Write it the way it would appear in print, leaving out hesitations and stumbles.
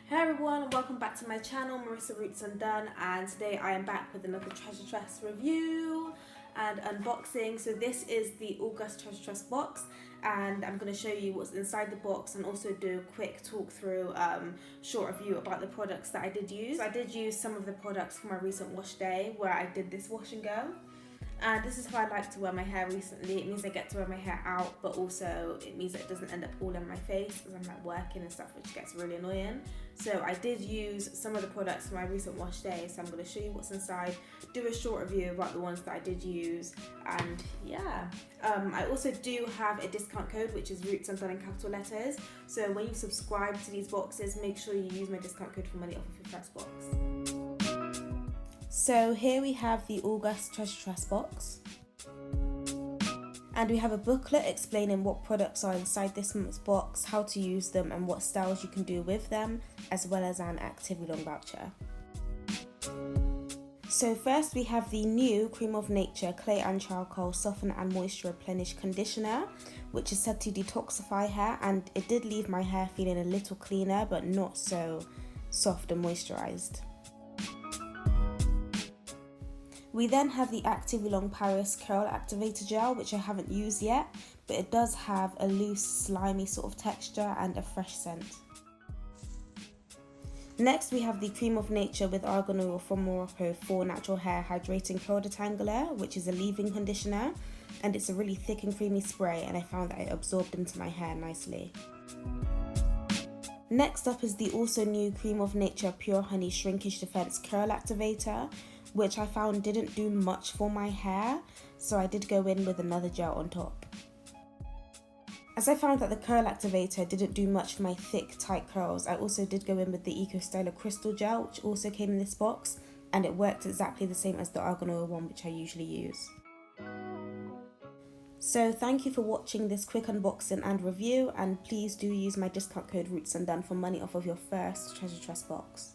Hey everyone, welcome back to my channel, Marissa Roots Undone, and today I am back with another Treasure Tress review and unboxing. So this is the August Treasure Tress box, and I'm going to show you what's inside the box and also do a quick talk through, short review about the products that I did use. So I did use some of the products for my recent wash day where I did this wash and go. And this is how I like to wear my hair recently. It means I get to wear my hair out, but also it means that it doesn't end up all in my face because I'm like working and stuff, which gets really annoying. So I did use some of the products for my recent wash day, so I'm going to show you what's inside, do a short review about the ones that I did use, and yeah. I also do have a discount code, which is Roots Undone in capital letters. So when you subscribe to these boxes, make sure you use my discount code for money off of your first box. So here we have the August Treasure Tress box. And we have a booklet explaining what products are inside this month's box, how to use them and what styles you can do with them, as well as an Activator voucher. So first we have the new Cream of Nature Clay and Charcoal Soften and Moisture Replenish Conditioner, which is said to detoxify hair, and it did leave my hair feeling a little cleaner but not so soft and moisturised. We then have the Activator Paris Curl Activator Gel, which I haven't used yet, but it does have a loose, slimy sort of texture and a fresh scent. Next we have the Cream of Nature with Argan Oil from Morocco for Natural Hair Hydrating Curl Detangler, which is a leave-in conditioner, and it's a really thick and creamy spray, and I found that it absorbed into my hair nicely. Next up is the also new Cream of Nature Pure Honey Shrinkage Defense Curl Activator, which I found didn't do much for my hair, so I did go in with another gel on top. As I found that the curl activator didn't do much for my thick, tight curls, I also did go in with the Eco Styler Crystal Gel, which also came in this box, and it worked exactly the same as the Argan Oil one, which I usually use. So thank you for watching this quick unboxing and review, and please do use my discount code Roots Undone for money off of your first Treasure Tress box.